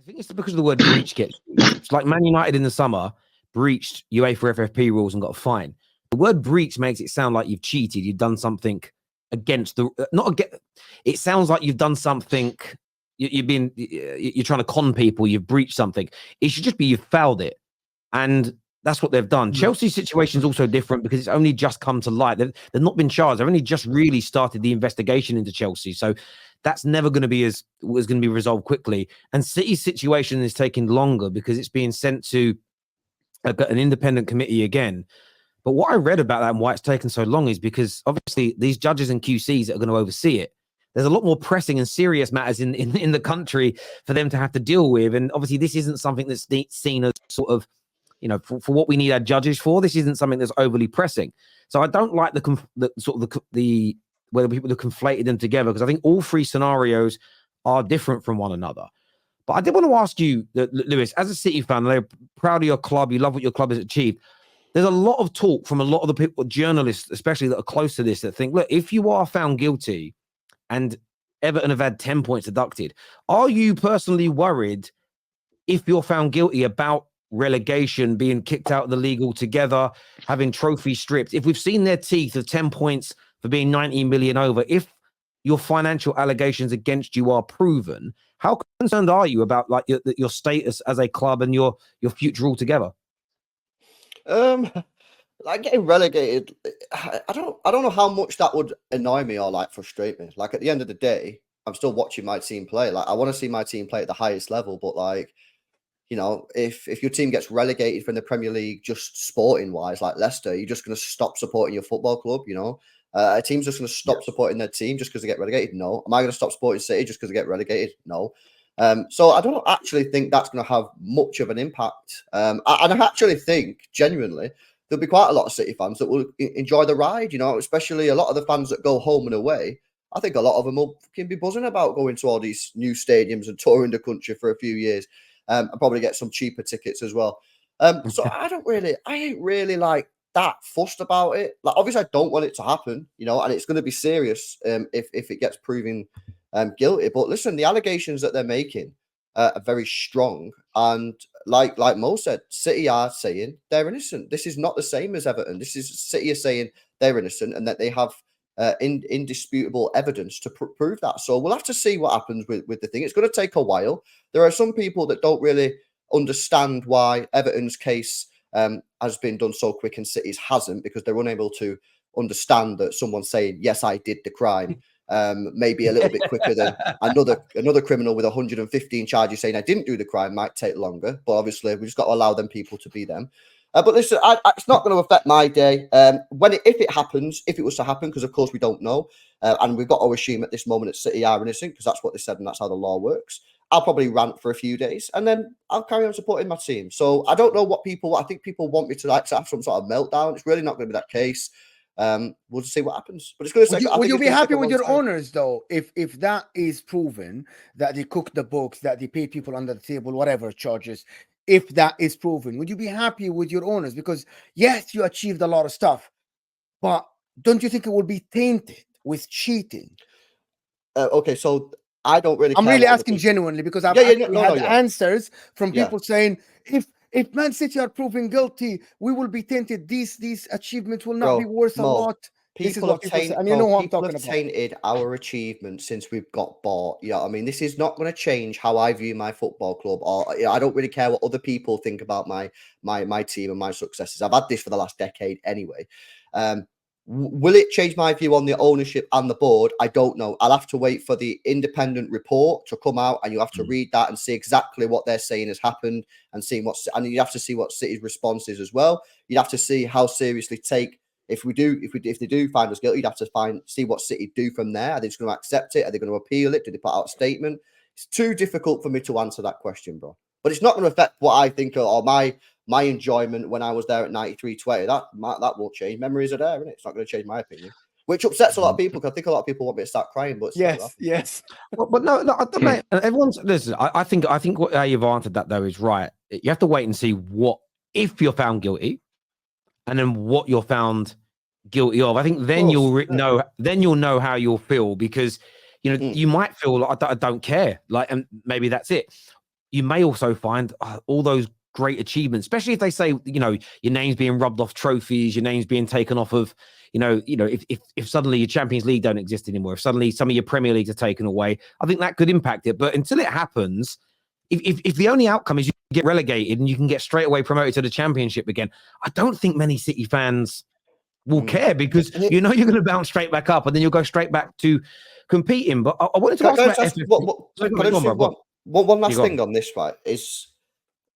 I think it's because of the word breach gets used. It's like Man United in the summer breached UEFA FFP rules and got a fine. The word breach makes it sound like you've cheated. You've done something against the not against. It sounds like you've done something. You're trying to con people. You've breached something. It should just be you've fouled it, and that's what they've done. Chelsea's situation is also different because it's only just come to light. They've not been charged. They've only just really started the investigation into Chelsea. So that's never going to be was going to be resolved quickly. And City's situation is taking longer because it's being sent to an independent committee again. But what I read about that and why it's taken so long is because obviously these judges and QCs that are going to oversee it, there's a lot more pressing and serious matters in the country for them to have to deal with. And obviously this isn't something that's seen as sort of, for what we need our judges for. This isn't something that's overly pressing. So I don't like the whether people have conflated them together, because I think all three scenarios are different from one another. But I did want to ask you, Lewis, as a City fan, they're proud of your club, you love what your club has achieved. There's a lot of talk from a lot of the people, journalists, especially that are close to this, that think, look, if you are found guilty and Everton have had 10 points deducted, are you personally worried if you're found guilty about relegation, being kicked out of the league altogether, having trophies stripped? If we've seen their teeth of 10 points for being 19 million over, if your financial allegations against you are proven, how concerned are you about like your status as a club and your future altogether? Like getting relegated, I don't know how much that would annoy me or like frustrate me. Like at the end of the day, I'm still watching my team play. Like I want to see my team play at the highest level, but like, if your team gets relegated from the Premier League, just sporting wise, like Leicester, you're just going to stop supporting your football club. A team's just going to stop supporting their team just because they get relegated. No. Am I going to stop supporting City just because they get relegated? No. So I don't actually think that's going to have much of an impact. And I actually think genuinely there'll be quite a lot of City fans that will enjoy the ride, especially a lot of the fans that go home and away. I think a lot of them will be buzzing about going to all these new stadiums and touring the country for a few years, and probably get some cheaper tickets as well. So I ain't really like that fussed about it. Like obviously I don't want it to happen, and it's going to be serious if it gets proven guilty. But listen, the allegations that they're making are very strong, and like Mo said, City are saying they're innocent. This is not the same as Everton. This is City are saying they're innocent and that they have indisputable evidence to prove that. So we'll have to see what happens with the thing. It's going to take a while. There are some people that don't really understand why Everton's case has been done so quick and City's hasn't, because they're unable to understand that someone saying, yes, I did the crime, maybe a little bit quicker than another criminal with 115 charges saying I didn't do the crime might take longer. But obviously we just got to allow them people to be them. But listen, it's not going to affect my day. If it was to happen, because of course we don't know, and we've got to assume at this moment that City are innocent because that's what they said and that's how the law works. I'll probably rant for a few days and then I'll carry on supporting my team. So I don't know what I think people want me to have some sort of meltdown. It's really not going to be that case. We'll just see what happens. But it's going to. Would you be happy with your owners though, if that is proven that they cooked the books, that they paid people under the table, whatever charges? If that is proven, would you be happy with your owners? Because yes, you achieved a lot of stuff, but don't you think it will be tainted with cheating? Okay, so I don't really. I'm really asking genuinely because I've had answers from people saying if Man City are proven guilty, we will be tainted. These achievements will not be worth a lot. People have tainted our achievements since we've got bought. I mean, this is not going to change how I view my football club, or I don't really care what other people think about my team and my successes. I've had this for the last decade anyway. Will it change my view on the ownership and the board? I don't know. I'll have to wait for the independent report to come out, and you have to read that and see exactly what they're saying has happened, and you have to see what City's response is as well. You'd have to see how seriously if they do find us guilty, you'd have to see what City do from there. Are they just going to accept it? Are they going to appeal it? Do they put out a statement? It's too difficult for me to answer that question, bro. But it's not going to affect what I think or my enjoyment when I was there at 93-20. That won't change. Memories are there, isn't it? It's not going to change my opinion, which upsets a lot of people because I think a lot of people want me to start crying. But yes. But no, mate, everyone's listen. I think how you've answered that though is right. You have to wait and see what if you're found guilty, and then what you're found guilty of. I think then you'll know. Then you'll know how you'll feel, because you might feel like I don't care, like, and maybe that's it. you may also find all those great achievements, especially if they say, you know, your name's being rubbed off trophies, your name's being taken off of, if suddenly your Champions League don't exist anymore, if suddenly some of your Premier Leagues are taken away, I think that could impact it. But until it happens, if the only outcome is you get relegated and you can get straight away promoted to the Championship again, I don't think many City fans will care, because you know you're going to bounce straight back up and then you'll go straight back to competing. But I wanted to ask about one last thing on this, right? Is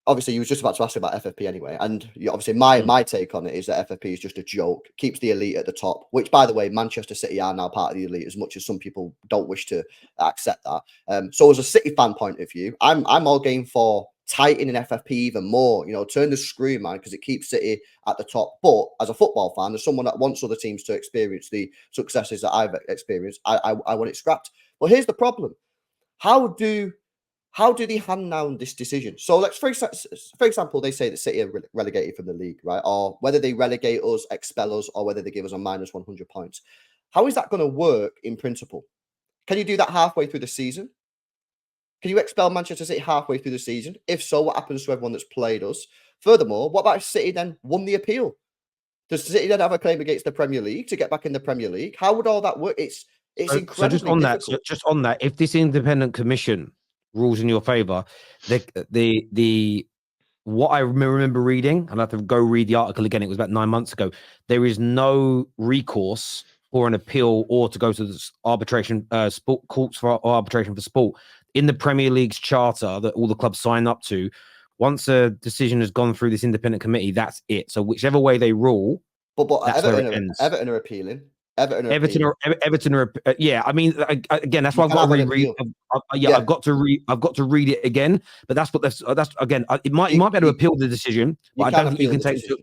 obviously you was just about to ask about FFP anyway, and obviously my take on it is that FFP is just a joke, keeps the elite at the top, which, by the way, Manchester City are now part of the elite, as much as some people don't wish to accept that. So as a City fan point of view, I'm all game for tightening FFP even more, you know, turn the screw, man, because it keeps City at the top. But as a football fan, as someone that wants other teams to experience the successes that I've experienced, I want it scrapped. But here's the problem: how do they hand down this decision? So let's, for example, they say that City are relegated from the league, right? Or whether they relegate us, expel us, or whether they give us a minus 100 points. How is that going to work in principle? Can you do that halfway through the season? Can you expel Manchester City halfway through the season? If so, what happens to everyone that's played us? Furthermore, what about if City then won the appeal? Does City then have a claim against the Premier League to get back in the Premier League? How would all that work? It's incredibly so difficult. just on that, if this independent commission rules in your favor, the what I remember reading, and I have to go read the article again, it was about 9 months ago, there is no recourse for an appeal or to go to the arbitration sport courts for arbitration for sport in the Premier League's charter that all the clubs sign up to. Once a decision has gone through this independent committee, that's it. So whichever way they rule, but Everton are appealing. Everton are, yeah. I mean, again, that's why I've got to reread. I've got to read it again. But that's again. It might be able to appeal the decision, but I don't think you can take it to.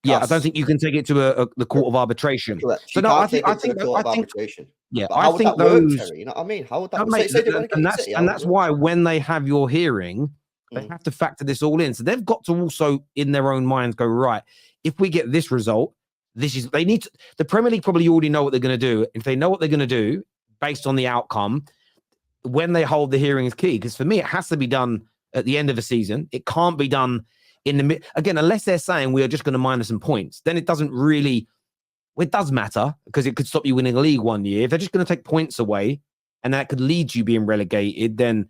Yeah, I don't think you can take it to the court of arbitration. Correct. So no, I think arbitration. Yeah, but how would that work, Terry? You know what I mean? How would that? And that's why when they have your hearing, they have to factor this all in. So they've got to also, in their own minds, go, right, if we get this result, they need to, the Premier League probably already know what they're going to do. If they know what they're going to do based on the outcome, when they hold the hearing is key. Because for me, it has to be done at the end of the season. It can't be done in the mid, again, unless they're saying we are just going to minus some points, then it doesn't really, it does matter, because it could stop you winning a league one year. If they're just going to take points away and that could lead you being relegated, then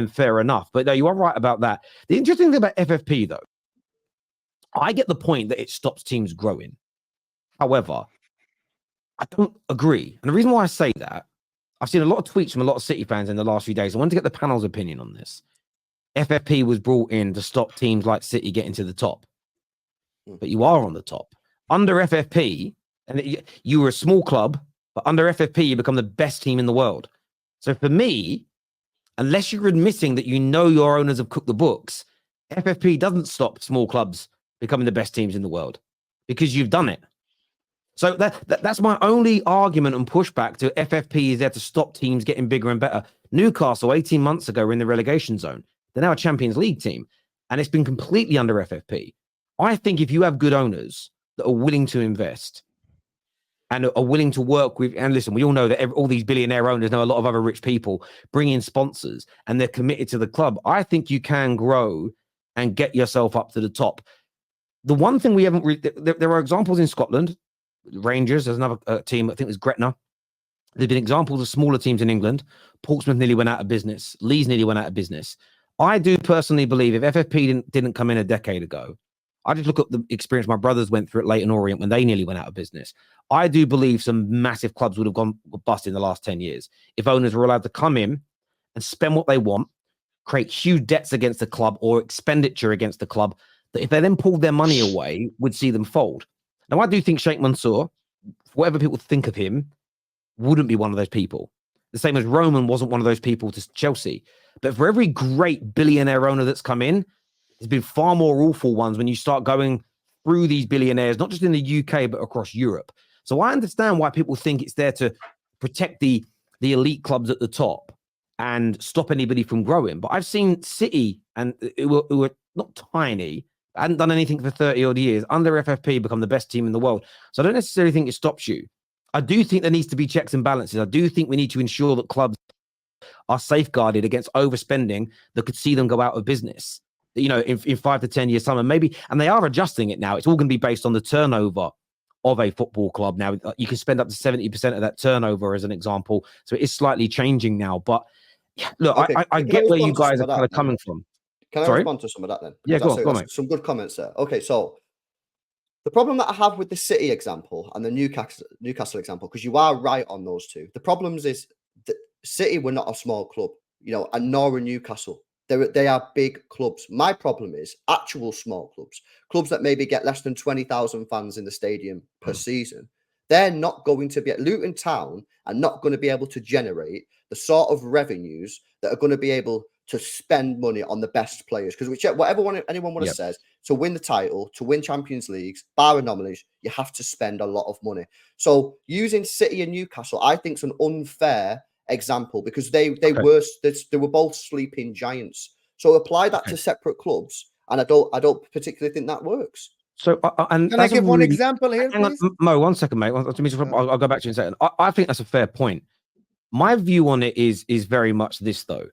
fair enough. But no, you are right about that. The interesting thing about FFP, though, I get the point that it stops teams growing. However, I don't agree. And the reason why I say that, I've seen a lot of tweets from a lot of City fans in the last few days. I wanted to get the panel's opinion on this. FFP was brought in to stop teams like City getting to the top. But you are on the top. Under FFP, and you were a small club, but under FFP, you become the best team in the world. So for me, unless you're admitting that you know your owners have cooked the books, FFP doesn't stop small clubs becoming the best teams in the world, because you've done it. So that's my only argument and pushback to FFP is there to stop teams getting bigger and better. Newcastle, 18 months ago, were in the relegation zone. They're now a Champions League team, and it's been completely under FFP. I think if you have good owners that are willing to invest and are willing to work with, and listen, we all know that all these billionaire owners know a lot of other rich people, bring in sponsors, and they're committed to the club, I think you can grow and get yourself up to the top. The one thing we haven't there are examples in Scotland. Rangers, there's another team, I think it was Gretna. There's been examples of smaller teams in England. Portsmouth nearly went out of business. Leeds nearly went out of business. I do personally believe if FFP didn't come in a decade ago, I just look at the experience my brothers went through at Leyton Orient when they nearly went out of business. I do believe some massive clubs would have gone bust in the last 10 years if owners were allowed to come in and spend what they want, create huge debts against the club or expenditure against the club, that if they then pulled their money away, would see them fold. Now, I do think Sheikh Mansour, whatever people think of him, wouldn't be one of those people. The same as Roman wasn't one of those people to Chelsea. But for every great billionaire owner that's come in, there's been far more awful ones when you start going through these billionaires, not just in the UK, but across Europe. So I understand why people think it's there to protect the elite clubs at the top and stop anybody from growing. But I've seen City, and who were not tiny, hadn't done anything for 30 odd years, under FFP become the best team in the world. So I don't necessarily think it stops you. I do think there needs to be checks and balances. I do think we need to ensure that clubs are safeguarded against overspending that could see them go out of business, you know, in 5 to 10 years time. And maybe, and they are adjusting it now. It's all going to be based on the turnover of a football club. Now you can spend up to 70% of that turnover as an example. So it is slightly changing now, but look, Okay. I get where you guys are kind of coming from. Can I Sorry? respond to some of that then? Yeah, go on, That's some good comments there. Okay, so the problem that I have with the City example and the Newcastle example, because you are right on those two. The problems is that City were not a small club, you know, and nor are Newcastle. They are big clubs. My problem is actual small clubs that maybe get less than 20,000 fans in the stadium per season. They're not going to be at Luton Town and not going to be able to generate the sort of revenues that are going to be able to spend money on the best players. Because anyone want to says, to win the title, to win Champions Leagues, bar anomalies, you have to spend a lot of money. So using City and Newcastle, I think, is an unfair example because they were both sleeping giants. So apply that to separate clubs, and I don't particularly think that works. So, and can I give one example here, please? Mo, 1 second, mate. I'll go back to you in a second. I think that's a fair point. My view on it is very much this, though.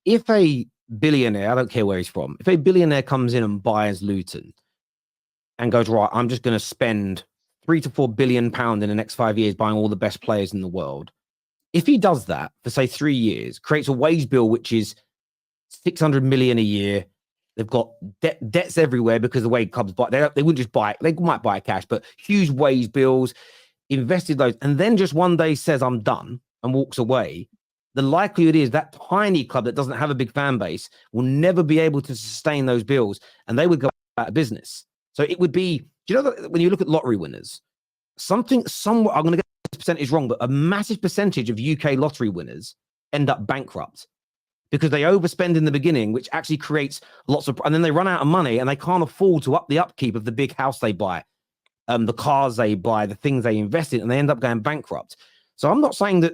If a billionaire, I don't care where he's from, if a billionaire comes in and buys Luton and goes, right, I'm just going to spend £3 to £4 billion in the next 5 years buying all the best players in the world. If he does that for, say, 3 years, creates a wage bill which is 600 million a year, they've got debts everywhere because the way clubs buy, they wouldn't just buy it, they might buy cash, but huge wage bills, invested those, and then just one day says, I'm done, and walks away, the likelihood is that tiny club that doesn't have a big fan base will never be able to sustain those bills, and they would go out of business. So it would be, do you know that when you look at lottery winners, I'm going to get this percentage wrong, but a massive percentage of UK lottery winners end up bankrupt because they overspend in the beginning, which actually creates lots of, and then they run out of money and they can't afford to up the upkeep of the big house they buy, the cars they buy, the things they invest in, and they end up going bankrupt. So I'm not saying that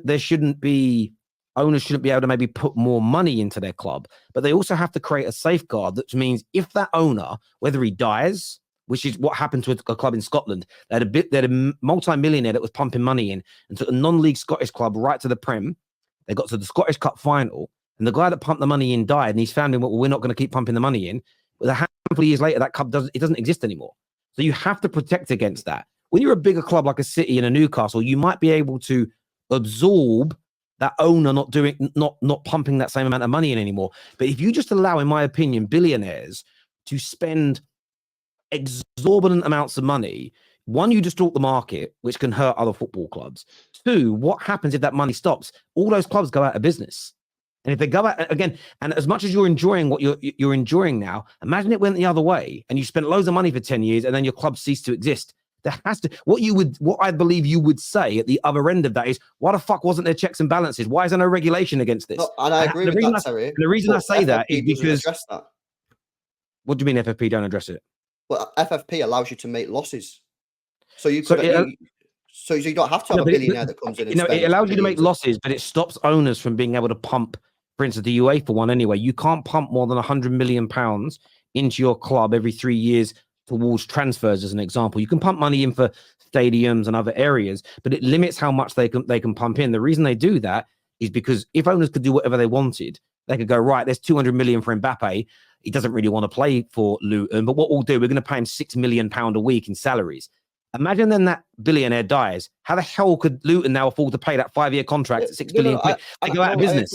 owners shouldn't be able to maybe put more money into their club, but they also have to create a safeguard that means if that owner, whether he dies, which is what happened to a club in Scotland, they had a multi-millionaire that was pumping money in and took a non-league Scottish club right to the Prem. They got to the Scottish Cup final, and the guy that pumped the money in died, and his family went, well, we're not going to keep pumping the money in. But a handful of years later, that club doesn't exist anymore. So you have to protect against that. When you're a bigger club like a City and a Newcastle, you might be able to absorb that owner not pumping that same amount of money in anymore. But if you just allow, in my opinion, billionaires to spend exorbitant amounts of money, one, you distort the market, which can hurt other football clubs. Two, what happens if that money stops? All those clubs go out of business. And if they go out again, and as much as you're enjoying what you're enjoying now, imagine it went the other way and you spent loads of money for 10 years and then your club ceased to exist. There has to, what I believe you would say at the other end of that is, why the fuck wasn't there checks and balances? Why is there no regulation against this? No, and I agree with that, Terry. The reason I say that is because, address that. What do you mean FFP don't address it? Well, FFP allows you to make losses. So you could, so you don't have to have a billionaire that comes in and spends. It allows you to make losses, but it stops owners from being able to pump, for instance, the UEFA one anyway. You can't pump more than £100 million into your club every 3 years towards transfers, as an example. You can pump money in for stadiums and other areas, but it limits how much they can pump in. The reason they do that is because if owners could do whatever they wanted, they could go, right, there's 200 million for Mbappe. He doesn't really want to play for Luton, but what we'll do, we're going to pay him £6 million a week in salaries. Imagine then that billionaire dies. How the hell could Luton now afford to pay that 5-year contract at £6 billion? They go out of business.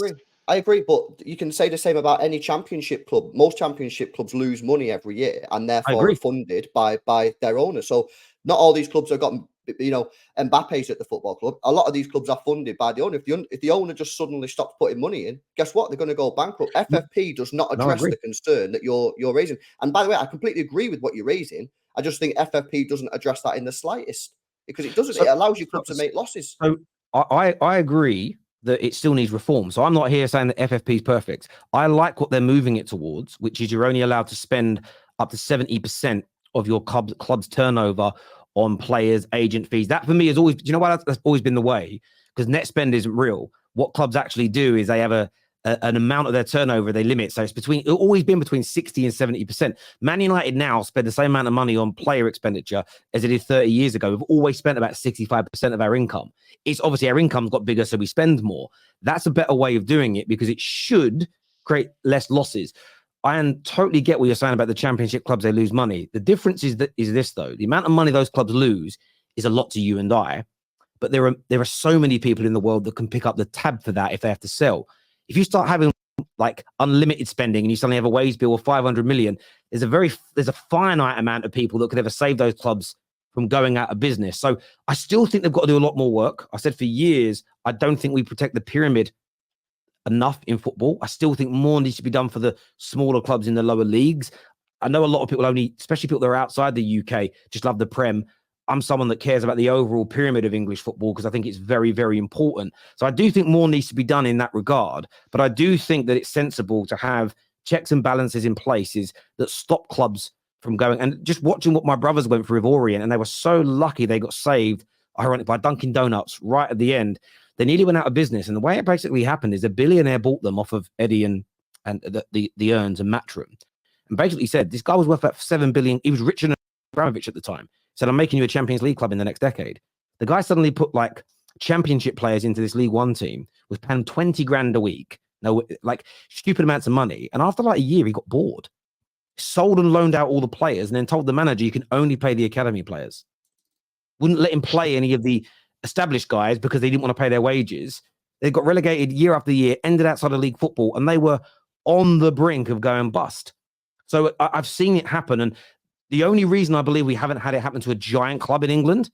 I agree, but you can say the same about any championship club. Most championship clubs lose money every year and therefore are funded by their owners. So not all these clubs have got, Mbappe's at the football club. A lot of these clubs are funded by the owner. If the owner just suddenly stops putting money in, guess what? They're going to go bankrupt. FFP does not address the concern that you're raising. And by the way, I completely agree with what you're raising. I just think FFP doesn't address that in the slightest because it doesn't. It allows your club to make losses. So I agree that it still needs reform. So I'm not here saying that FFP is perfect. I like what they're moving it towards, which is you're only allowed to spend up to 70% of your club's turnover on players, agent fees. That for me is always, do you know why that's always been the way? Because net spend isn't real. What clubs actually do is they have an amount of their turnover they limit. So it's always been between 60 and 70%. Man United now spend the same amount of money on player expenditure as it did 30 years ago. We've always spent about 65% of our income. It's obviously our income's got bigger, so we spend more. That's a better way of doing it because it should create less losses. I totally get what you're saying about the championship clubs, they lose money. The difference is this, though. The amount of money those clubs lose is a lot to you and I, but there are so many people in the world that can pick up the tab for that if they have to sell. If you start having like unlimited spending and you suddenly have a wage bill of 500 million, there's a finite amount of people that could ever save those clubs from going out of business. So I still think they've got to do a lot more work. I said for years, I don't think we protect the pyramid enough in football. I still think more needs to be done for the smaller clubs in the lower leagues. I know a lot of people especially people that are outside the UK, just love the Prem. I'm someone that cares about the overall pyramid of English football because I think it's very, very important. So I do think more needs to be done in that regard. But I do think that it's sensible to have checks and balances in places that stop clubs from going. And just watching what my brothers went through with Orient, and they were so lucky they got saved, ironically, by Dunkin' Donuts right at the end. They nearly went out of business. And the way it basically happened is a billionaire bought them off of Eddie and the Earns and Matchroom. And basically said, this guy was worth about 7 billion. He was richer than Abramovich at the time. Said, I'm making you a Champions League club in the next decade. The guy suddenly put like championship players into this League One team, was paying 20 grand a week. No, like stupid amounts of money. And after like a year, he got bored. Sold and loaned out all the players and then told the manager you can only pay the academy players. Wouldn't let him play any of the established guys because they didn't want to pay their wages. They got relegated year after year, ended outside of league football, and they were on the brink of going bust. So I've seen it happen. And the only reason I believe we haven't had it happen to a giant club in England,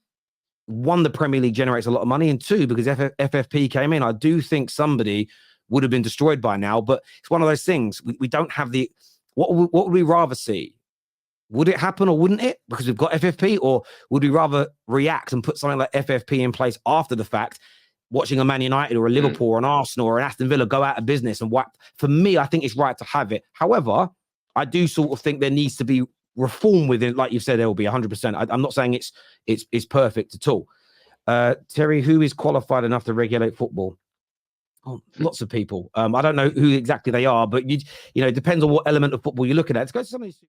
one, the Premier League generates a lot of money, and two, because FFP came in, I do think somebody would have been destroyed by now. But it's one of those things. We don't have the... What would we rather see? Would it happen or wouldn't it? Because we've got FFP, or would we rather react and put something like FFP in place after the fact, watching a Man United or a Liverpool or an Arsenal or an Aston Villa go out of business and wipe? For me, I think it's right to have it. However, I do sort of think there needs to be reform within, like you said, there will be 100%. I'm not saying it's perfect at all. Terry, who is qualified enough to regulate football? Oh, lots of people. I don't know who exactly they are, but you know, it depends on what element of football you're looking at. Let's go to some of these.